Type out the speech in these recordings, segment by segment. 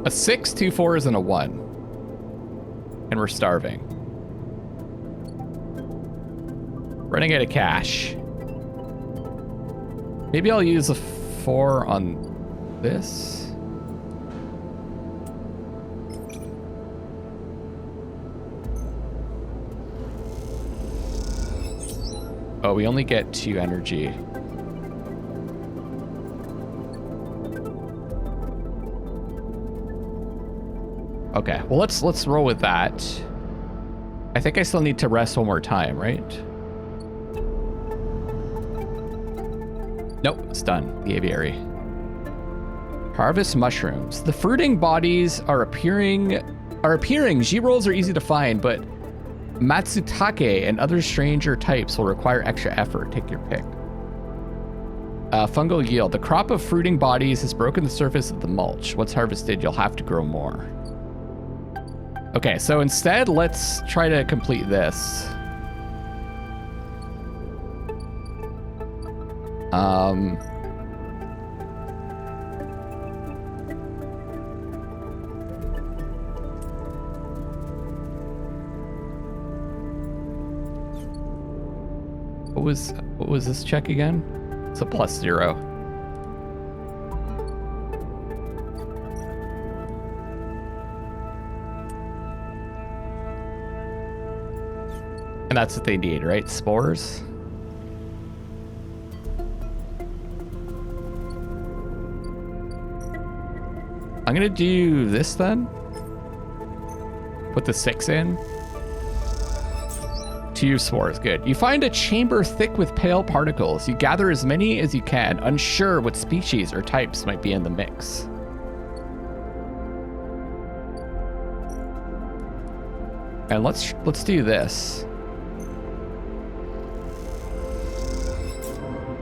A 6, 2 4s, and a 1. And we're starving. Running out of cash. Maybe I'll use a 4 on this. Oh, we only get 2 energy. Okay, well let's roll with that. I think I still need to rest one more time, right? Nope, it's done. The aviary. Harvest mushrooms. The fruiting bodies are appearing. G-rolls are easy to find, but Matsutake and other stranger types will require extra effort. Take your pick. Fungal yield. The crop of fruiting bodies has broken the surface of the mulch. Once harvested, you'll have to grow more. Okay, so instead, let's try to complete this. What was this check again? It's a +0. And that's what they need, right? Spores. I'm gonna do this then. Put the 6 in. 2 spores, good. You find a chamber thick with pale particles. You gather as many as you can, unsure what species or types might be in the mix. And let's do this.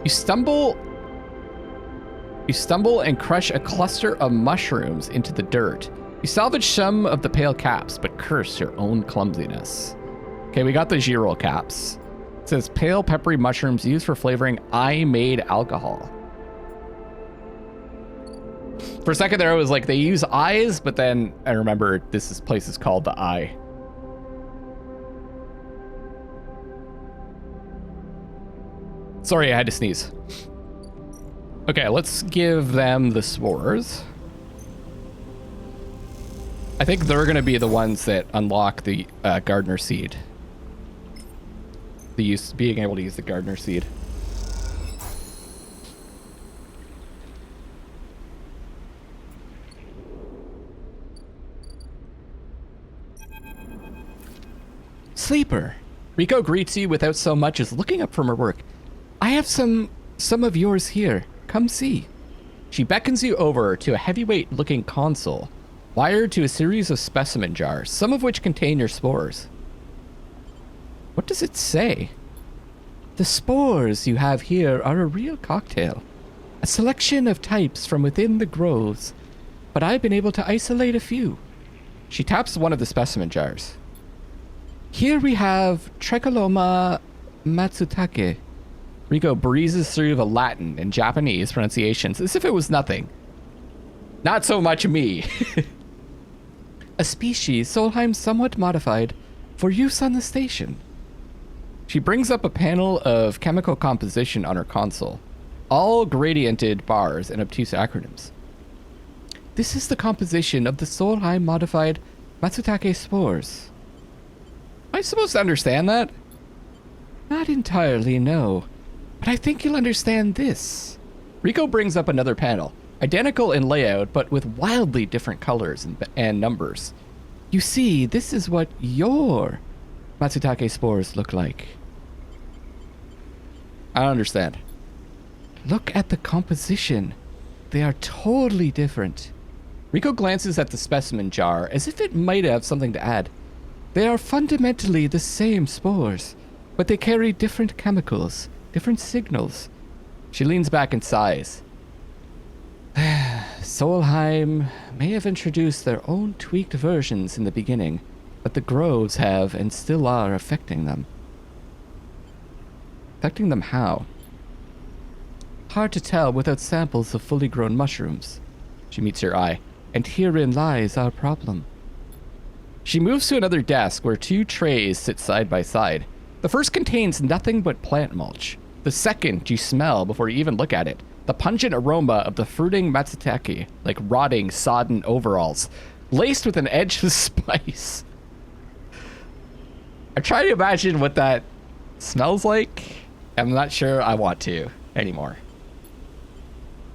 You stumble and crush a cluster of mushrooms into the dirt. You salvage some of the pale caps, but curse your own clumsiness. Okay, we got the G-roll caps. It says pale peppery mushrooms used for flavoring I-made alcohol. For a second there, I was like, they use eyes, but then I remember this place is called the Eye. Sorry, I had to sneeze. Okay, let's give them the spores. I think they're going to be the ones that unlock the gardener seed. Being able to use the gardener seed. Sleeper. Rico greets you without so much as looking up from her work. I have some of yours here. Come see. She beckons you over to a heavyweight-looking console, wired to a series of specimen jars, some of which contain your spores. What does it say? The spores you have here are a real cocktail. A selection of types from within the groves, but I've been able to isolate a few. She taps one of the specimen jars. Here we have Tricholoma Matsutake. Rico breezes through the Latin and Japanese pronunciations as if it was nothing. Not so much me. A species Solheim somewhat modified for use on the station. She brings up a panel of chemical composition on her console, all gradiented bars and obtuse acronyms. This is the composition of the Solheim modified Matsutake spores. Am I supposed to understand that? Not entirely, no. But I think you'll understand this. Rico brings up another panel, identical in layout, but with wildly different colors and numbers. You see, this is what your Matsutake spores look like. I don't understand. Look at the composition. They are totally different. Rico glances at the specimen jar as if it might have something to add. They are fundamentally the same spores, but they carry different chemicals, different signals. She leans back and sighs. Solheim may have introduced their own tweaked versions in the beginning, but the groves have and still are affecting them. Affecting them how? Hard to tell without samples of fully grown mushrooms. She meets your eye. And herein lies our problem. She moves to another desk where 2 trays sit side by side. The first contains nothing but plant mulch. The second you smell before you even look at it. The pungent aroma of the fruiting matsutake, like rotting, sodden overalls, laced with an edge of spice. I'm trying to imagine what that smells like. I'm not sure I want to anymore.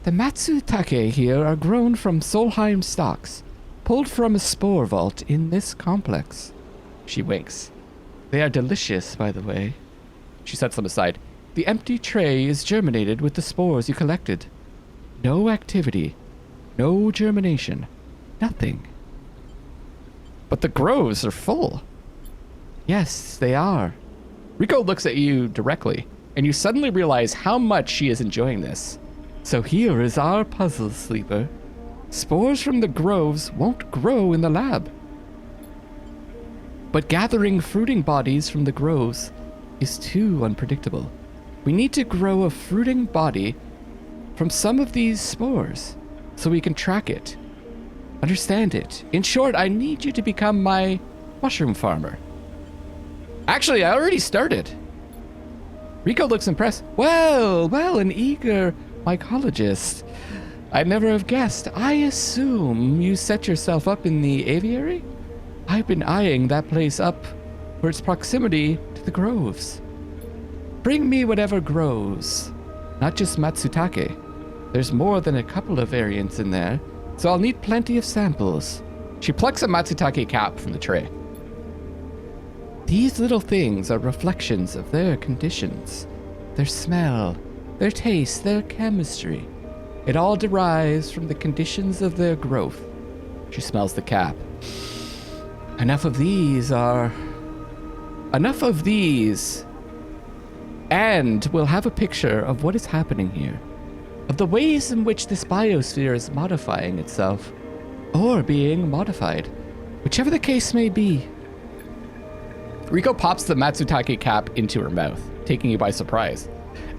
The matsutake here are grown from Solheim stalks, pulled from a spore vault in this complex. She winks. They are delicious, by the way. She sets them aside. The empty tray is germinated with the spores you collected. No activity, no germination, nothing. But the groves are full. Yes, they are. Rico looks at you directly, and you suddenly realize how much she is enjoying this. So here is our puzzle, Sleeper. Spores from the groves won't grow in the lab. But gathering fruiting bodies from the groves is too unpredictable. We need to grow a fruiting body from some of these spores so we can track it, understand it. In short, I need you to become my mushroom farmer. Actually, I already started. Rico looks impressed. Well, an eager mycologist. I'd never have guessed. I assume you set yourself up in the aviary? I've been eyeing that place up for its proximity to the groves. Bring me whatever grows, not just matsutake. There's more than a couple of variants in there, so I'll need plenty of samples. She plucks a matsutake cap from the tray. These little things are reflections of their conditions, their smell, their taste, their chemistry. It all derives from the conditions of their growth. She smells the cap. Enough of these, and we'll have a picture of what is happening here, of the ways in which this biosphere is modifying itself, or being modified, whichever the case may be. Rico pops the matsutake cap into her mouth, taking you by surprise.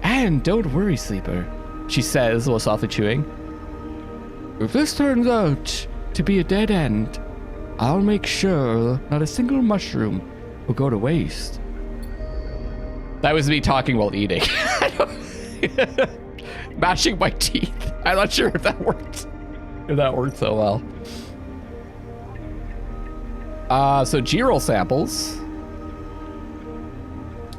And don't worry, Sleeper, she says while softly chewing. If this turns out to be a dead end, I'll make sure not a single mushroom will go to waste. That was me talking while eating. Mashing my teeth. I'm not sure if that worked. If that worked so well. So G-roll samples.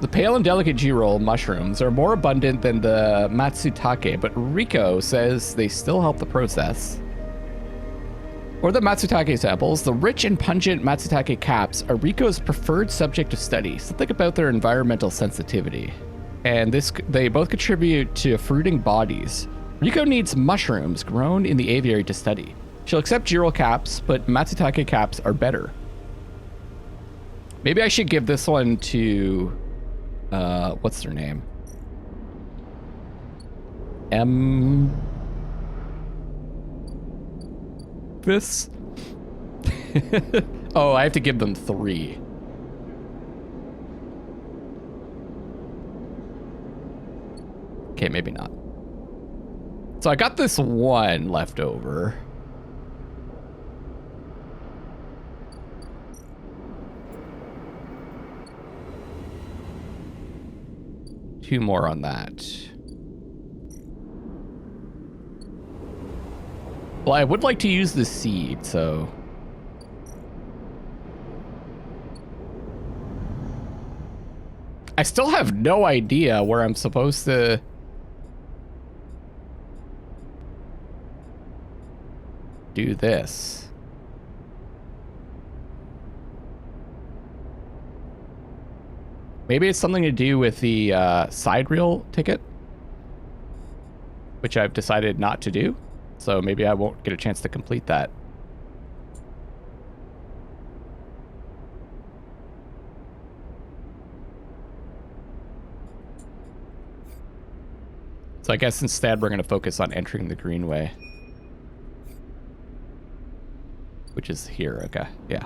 The pale and delicate G-roll mushrooms are more abundant than the matsutake, but Rico says they still help the process. For the matsutake samples, the rich and pungent matsutake caps are Rico's preferred subject of study. Something about their environmental sensitivity. And they both contribute to fruiting bodies. Rico needs mushrooms grown in the aviary to study. She'll accept G-roll caps, but matsutake caps are better. Maybe I should give this one to, what's their name? This? Oh, I have to give them 3. Okay, maybe not. So I got this one left over. Two more on that. Well, I would like to use the seed, so... I still have no idea where I'm supposed to... do this. Maybe it's something to do with the side reel ticket, which I've decided not to do. So maybe I won't get a chance to complete that. So I guess instead we're going to focus on entering the greenway. Which is here, okay, yeah.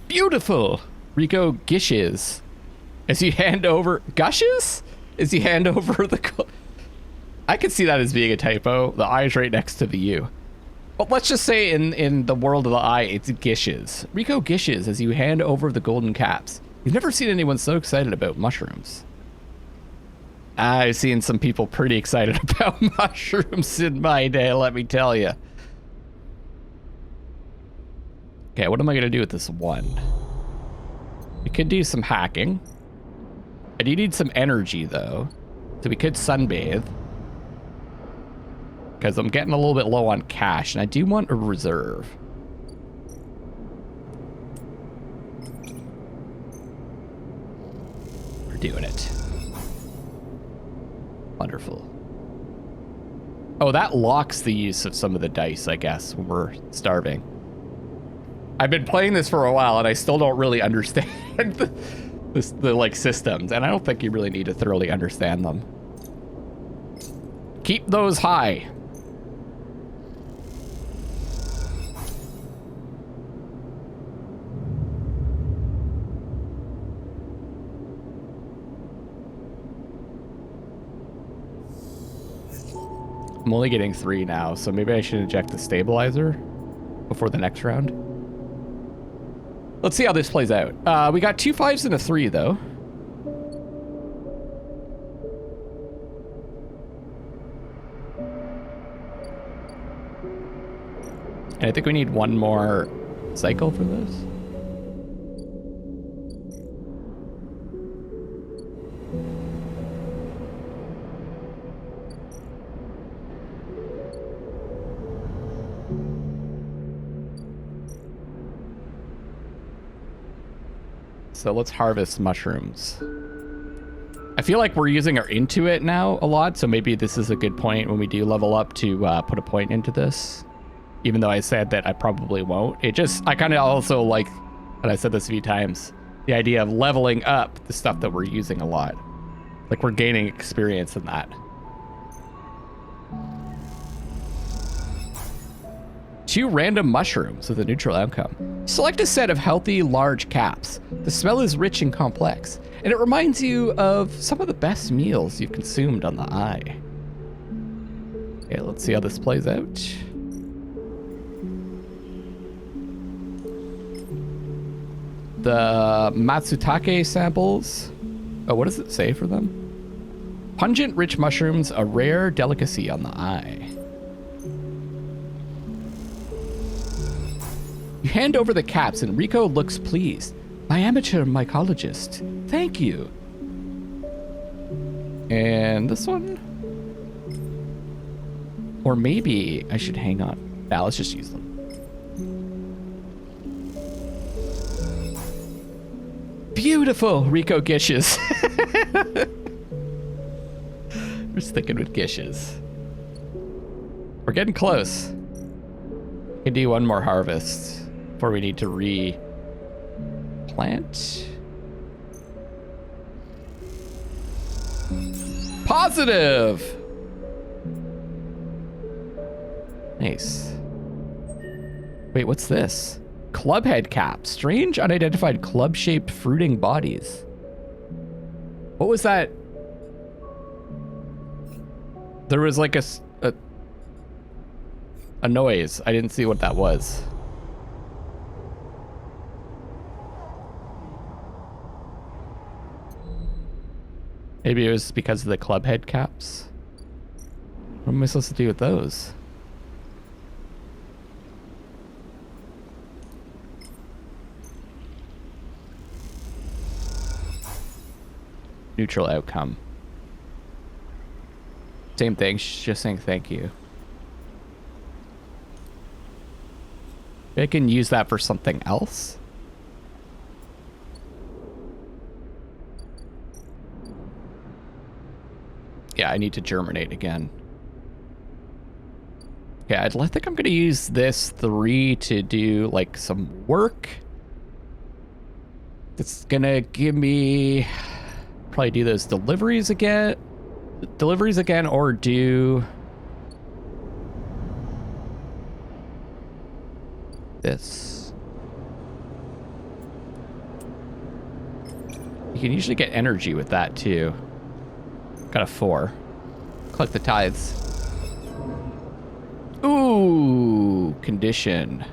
Beautiful! Rico gishes as you hand over... Gushes? As you hand over the... I could see that as being a typo. The I is right next to the U. But let's just say in the world of the I, it's gishes. Rico gishes as you hand over the golden caps. You've never seen anyone so excited about mushrooms. I've seen some people pretty excited about mushrooms in my day, let me tell you. Okay, what am I going to do with this one? We could do some hacking. I do need some energy, though. So we could sunbathe. Because I'm getting a little bit low on cash, and I do want a reserve. We're doing it. Wonderful. Oh, that locks the use of some of the dice, I guess, when we're starving. I've been playing this for a while, and I still don't really understand the like systems, and I don't think you really need to thoroughly understand them. Keep those high. I'm only getting 3 now, so maybe I should inject the stabilizer before the next round. Let's see how this plays out. We got 2 5s and a 3, though. And I think we need 1 more cycle for this. So let's harvest mushrooms. I feel like we're using our Intuit now a lot, so maybe this is a good point when we do level up to put a point into this. Even though I said that I probably won't. I kind of also like, and I said this a few times, the idea of leveling up the stuff that we're using a lot. Like we're gaining experience in that. 2 random mushrooms with a neutral outcome. Select a set of healthy, large caps. The smell is rich and complex, and it reminds you of some of the best meals you've consumed on the eye. Okay, let's see how this plays out. The Matsutake samples. Oh, what does it say for them? Pungent, rich mushrooms, a rare delicacy on the eye. You hand over the caps and Rico looks pleased. My amateur mycologist. Thank you. And this one? Or maybe I should hang on. Now let's just use them. Beautiful, Rico gishes. We're sticking with gishes. We're getting close. We can do 1 more harvest before we need to replant. Positive! Nice. Wait, what's this? Clubhead cap. Strange unidentified club-shaped fruiting bodies. What was that? There was like a noise. I didn't see what that was. Maybe it was because of the clubhead caps. What am I supposed to do with those? Neutral outcome. Same thing, she's just saying thank you. I can use that for something else. Yeah, I need to germinate again. Yeah, I think I'm gonna use this 3 to do like some work. It's gonna give me probably do those deliveries again, or do this. You can usually get energy with that too. Got a 4. Collect the tithes. Ooh, condition.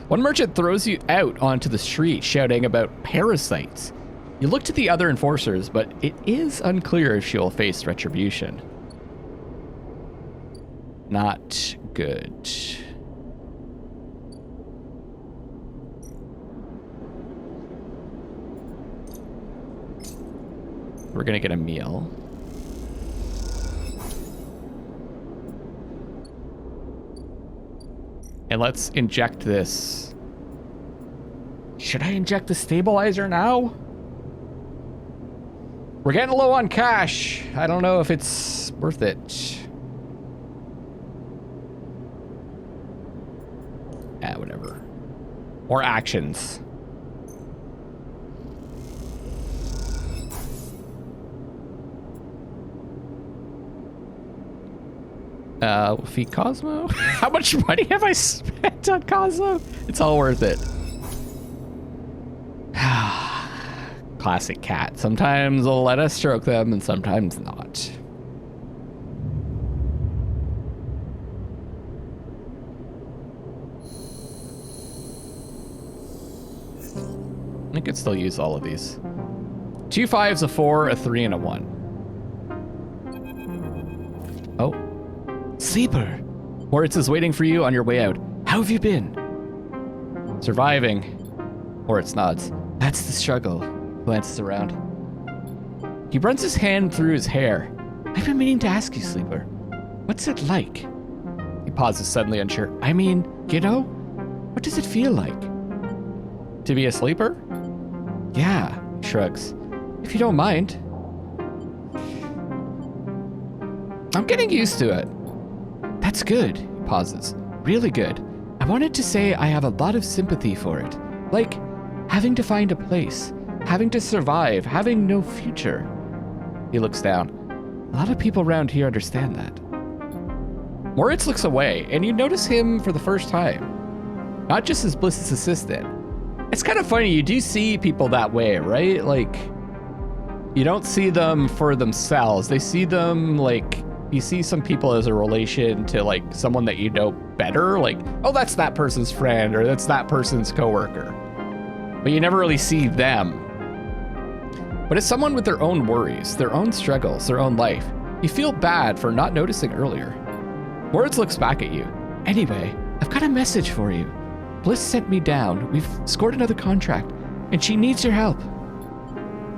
One merchant throws you out onto the street shouting about parasites. You look to the other enforcers, but it is unclear if she will face retribution. Not good. We're gonna get a meal. And let's inject this. Should I inject the stabilizer now? We're getting low on cash. I don't know if it's worth it. Whatever. More actions. Feed Cosmo? How much money have I spent on Cosmo? It's all worth it. Classic cat. Sometimes they'll let us stroke them and sometimes not. I could still use all of these. 2 5s, a 4, a 3, and a 1. Oh. Sleeper! Moritz is waiting for you on your way out. How have you been? Surviving. Moritz nods. That's the struggle. Glances around. He runs his hand through his hair. I've been meaning to ask you, Sleeper. What's it like? He pauses, suddenly unsure. I mean, you know? What does it feel like? To be a sleeper? Yeah, he shrugs. If you don't mind. I'm getting used to it. That's good, he pauses. Really good. I wanted to say I have a lot of sympathy for it. Like, having to find a place, having to survive, having no future. He looks down. A lot of people around here understand that. Moritz looks away, and you notice him for the first time. Not just as Bliss's assistant. It's kind of funny, you do see people that way, right? Like, you don't see them for themselves. They see them, like, you see some people as a relation to, like, someone that you know better. Like, oh, that's that person's friend, or that's that person's coworker. But you never really see them. But it's someone with their own worries, their own struggles, their own life. You feel bad for not noticing earlier. Moritz looks back at you. Anyway, I've got a message for you. Bliss sent me down. We've scored another contract, and she needs your help.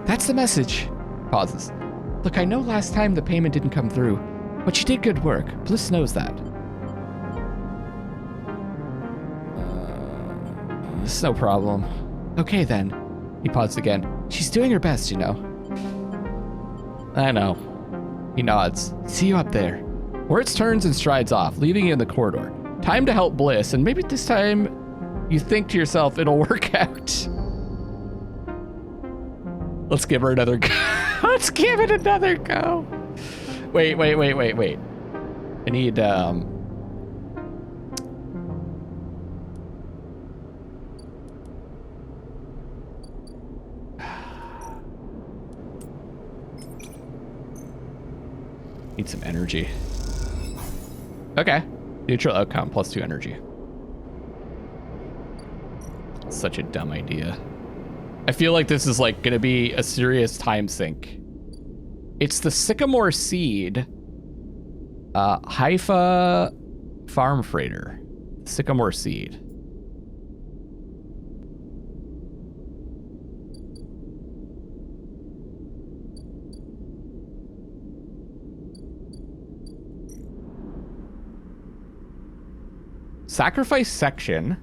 That's the message. Pauses. Look, I know last time the payment didn't come through, but she did good work. Bliss knows that. It's no problem. Okay, then. He paused again. She's doing her best, you know. I know. He nods. See you up there. Moritz turns and strides off, leaving you in the corridor. Time to help Bliss, and maybe this time you think to yourself it'll work out. Let's give her another go. Let's give it another go. Wait. I need, need some energy. Okay. Neutral outcome, +2 energy. Such a dumb idea. I feel like this is like gonna be a serious time sink. It's the Sycamore seed, Haifa farm freighter. Sycamore seed. Sacrifice section,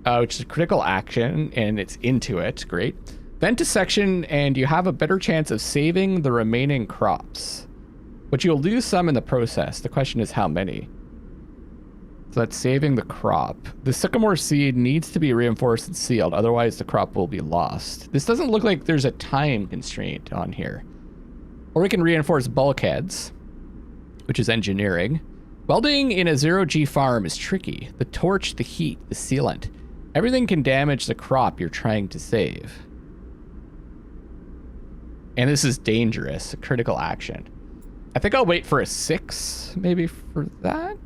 which is a critical action, and it's into it. Great. Vent a section, and you have a better chance of saving the remaining crops. But you'll lose some in the process. The question is how many. So that's saving the crop. The sycamore seed needs to be reinforced and sealed, otherwise the crop will be lost. This doesn't look like there's a time constraint on here. Or we can reinforce bulkheads, which is engineering. Welding in a 0G farm is tricky. The torch, the heat, the sealant. Everything can damage the crop you're trying to save. And this is dangerous, a critical action. I think I'll wait for a 6, maybe for that.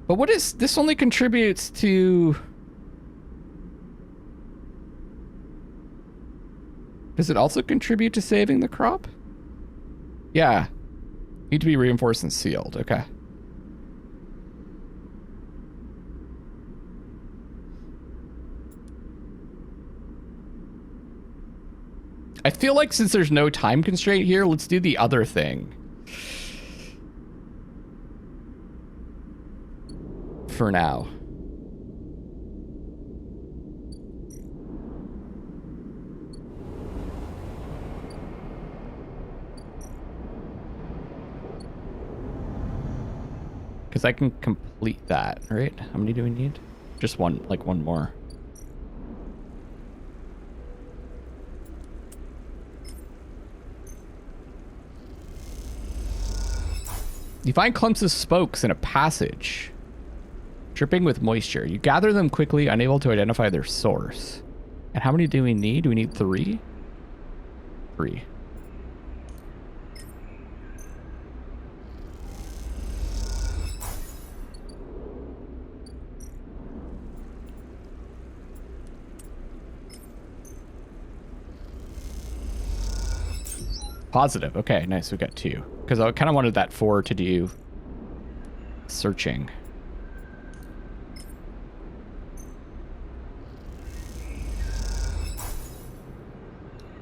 But what is this? Only contributes to. Does it also contribute to saving the crop? Yeah. Need to be reinforced and sealed. Okay. I feel like since there's no time constraint here, let's do the other thing. For now. Because I can complete that, right? How many do we need? Just one, like one more. You find clumps of spokes in a passage, dripping with moisture. You gather them quickly, unable to identify their source. And how many do we need? Do we need 3? 3. Positive. Okay, nice. We got 2. Because I kind of wanted that 4 to do searching.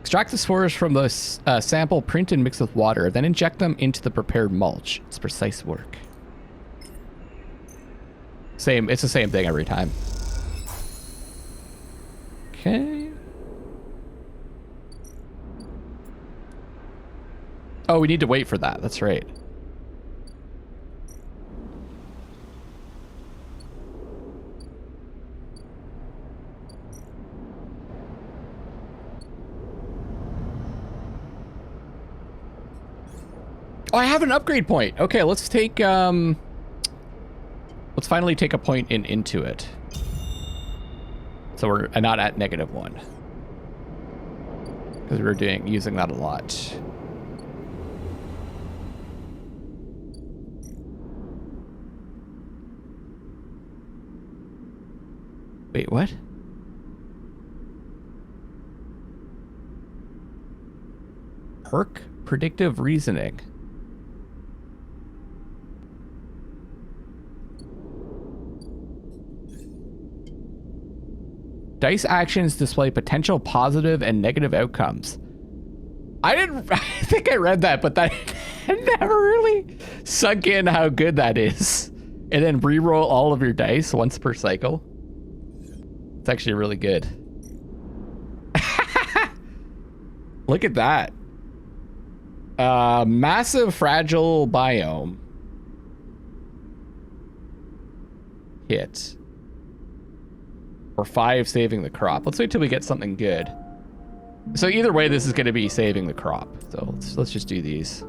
Extract the spores from the sample, print and mix with water, then inject them into the prepared mulch. It's precise work. Same. It's the same thing every time. Okay. Oh, we need to wait for that. That's right. Oh, I have an upgrade point. Okay, let's take, let's finally take a point into it. So we're not at -1. Because we were using that a lot. Wait, what? Perk predictive reasoning. Dice actions display potential positive and negative outcomes. I think I read that, but that never really sunk in how good that is. And then re-roll all of your dice once per cycle. It's actually really good. Look at that. Massive fragile biome. Hit. Or 5 saving the crop. Let's wait till we get something good. So either way, this is going to be saving the crop. So let's just do these.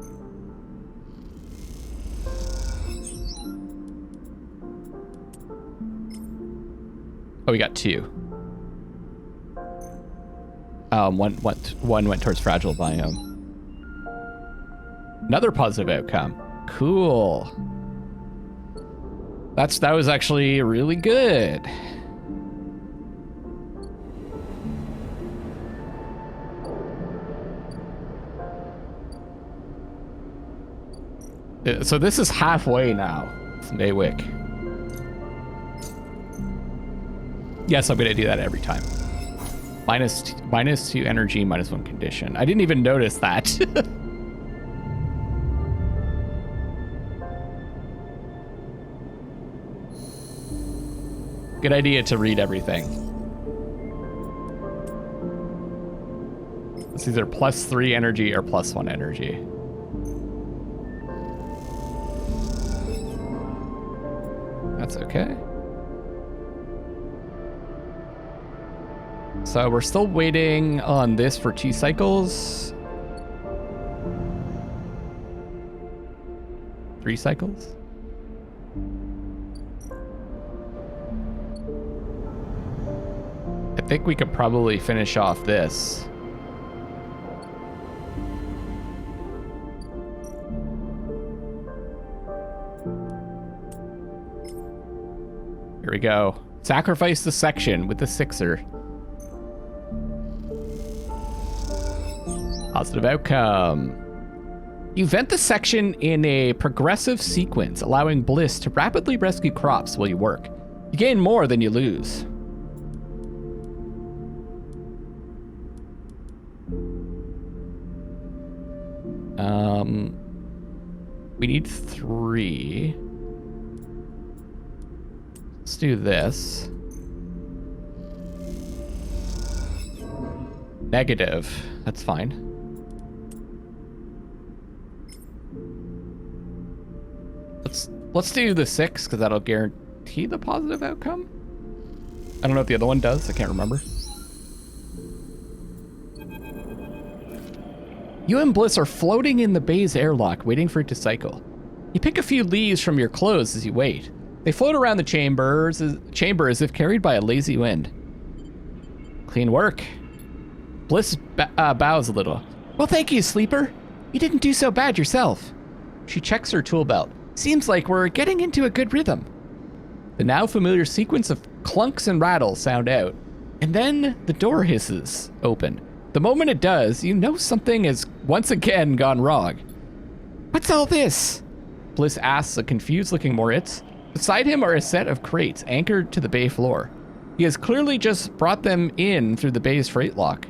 Oh, we got 2. One went towards fragile biome. Another positive outcome. Cool. That was actually really good. So this is halfway now. It's Maywick. Yes, I'm gonna do that every time. Minus 2 energy, -1 condition. I didn't even notice that. Good idea to read everything. It's either +3 energy or +1 energy. That's okay. So we're still waiting on this for 2 cycles. 3 cycles. I think we could probably finish off this. Here we go. Sacrifice the section with the 6er. Positive outcome. You vent the section in a progressive sequence, allowing Bliss to rapidly rescue crops while you work. You gain more than you lose. We need 3. Let's do this. Negative. That's fine. Let's do the 6 because that'll guarantee the positive outcome. I don't know what the other one does. I can't remember. You and Bliss are floating in the bay's airlock, waiting for it to cycle. You pick a few leaves from your clothes as you wait. They float around the chamber as if carried by a lazy wind. Clean work. Bliss bows a little. Well, thank you, Sleeper. You didn't do so bad yourself. She checks her tool belt. Seems like we're getting into a good rhythm. The now familiar sequence of clunks and rattles sound out, and then the door hisses open. The moment it does, you know something has once again gone wrong. What's all this? Bliss asks a confused-looking Moritz. Beside him are a set of crates anchored to the bay floor. He has clearly just brought them in through the bay's freight lock.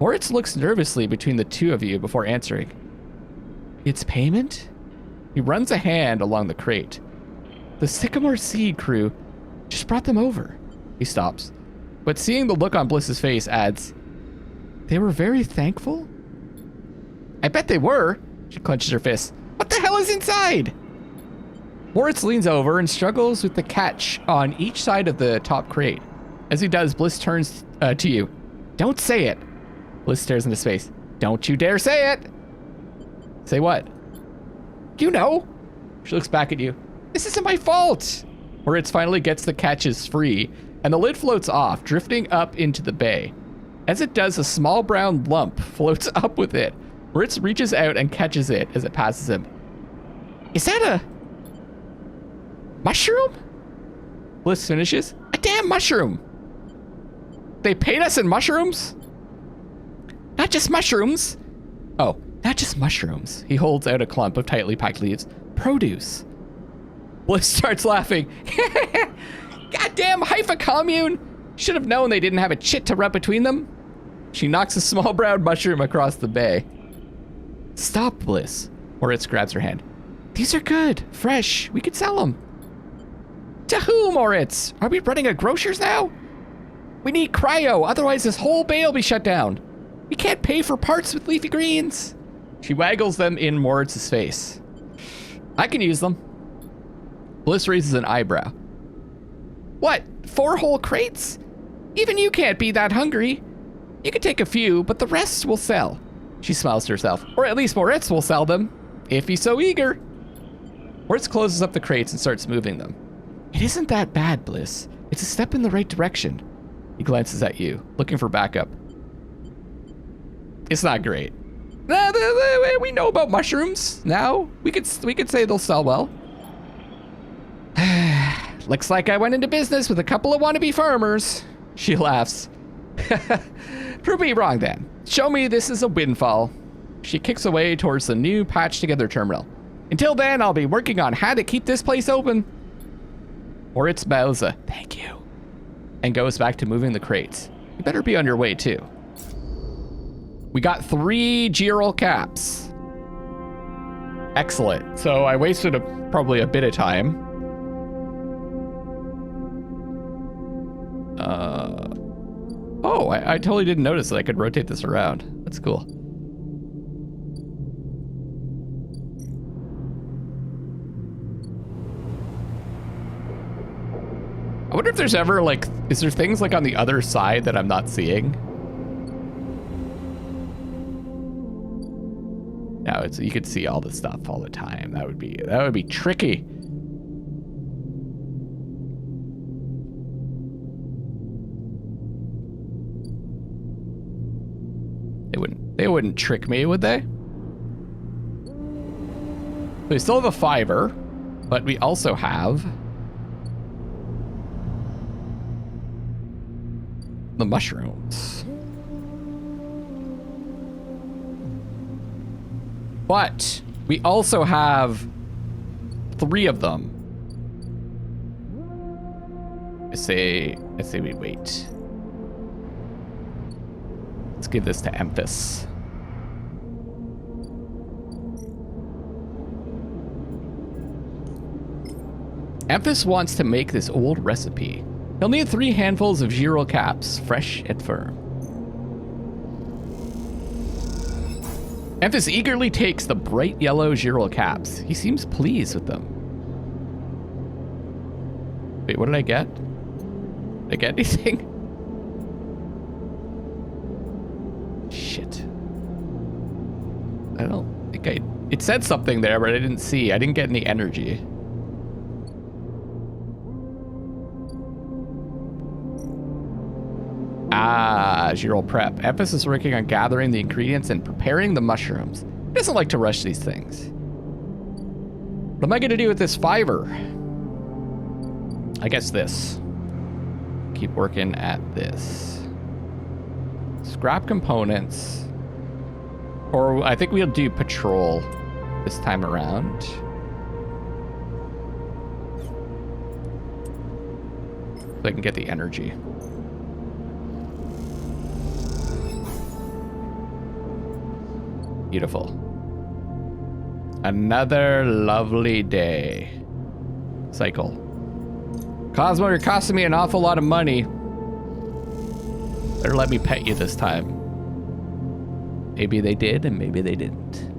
Moritz looks nervously between the two of you before answering. It's payment? He runs a hand along the crate. The Sycamore Seed crew just brought them over. He stops. But seeing the look on Bliss's face adds, they were very thankful? I bet they were. She clenches her fist. What the hell is inside? Moritz leans over and struggles with the catch on each side of the top crate. As he does, Bliss turns to you. Don't say it. Bliss stares into space. Don't you dare say it. Say what? You know. She looks back at you. This isn't my fault. Moritz finally gets the catches free, and the lid floats off, drifting up into the bay. As it does, a small brown lump floats up with it. Moritz reaches out and catches it as it passes him. Is that a mushroom? Bliss finishes. A damn mushroom. They paid us in mushrooms? Not just mushrooms. Oh, not just mushrooms. He holds out a clump of tightly packed leaves. Produce. Bliss starts laughing. Goddamn Haifa commune! Should have known they didn't have a chit to rub between them. She knocks a small brown mushroom across the bay. Stop, Bliss. Moritz grabs her hand. These are good, fresh. We could sell them. To who, Moritz? Are we running a grocer's now? We need cryo, otherwise this whole bay will be shut down. We can't pay for parts with leafy greens. She waggles them in Moritz's face. I can use them. Bliss raises an eyebrow. What, 4 whole crates? Even you can't be that hungry. You can take a few, but the rest will sell. She smiles to herself. Or at least Moritz will sell them, if he's so eager. Moritz closes up the crates and starts moving them. It isn't that bad, Bliss. It's a step in the right direction. He glances at you, looking for backup. It's not great. We know about mushrooms now. We could say they'll sell well. Looks like I went into business with a couple of wannabe farmers. She laughs. Prove me wrong then. Show me this is a windfall. She kicks away towards the new patched together terminal. Until then, I'll be working on how to keep this place open. Moritz bows a thank you and goes back to moving the crates. You better be on your way too. We got 3 Giral caps. Excellent. So I wasted probably a bit of time. Oh, I totally didn't notice that I could rotate this around. That's cool. I wonder if there's ever like, is there things like on the other side that I'm not seeing? No, it's, you could see all the stuff all the time. That would be tricky. They wouldn't trick me, would they? We still have a 5er, but we also have the mushrooms. But we also have 3 of them. I say we wait. Let's give this to Emphas. Emphas wants to make this old recipe. He'll need 3 handfuls of gyro caps, fresh and firm. Emphas eagerly takes the bright yellow gyro caps. He seems pleased with them. Wait, what did I get? Did I get anything? Shit. I don't think I... It said something there, but I didn't see. I didn't get any energy. Ah, gyro prep. Emphas is working on gathering the ingredients and preparing the mushrooms. He doesn't like to rush these things. What am I going to do with this fiber? I guess this. Keep working at this. Scrap components. Or I think we'll do patrol this time around. So I can get the energy. Beautiful. Another lovely day. Cycle. Cosmo, you're costing me an awful lot of money. Better let me pet you this time. Maybe they did, and maybe they didn't.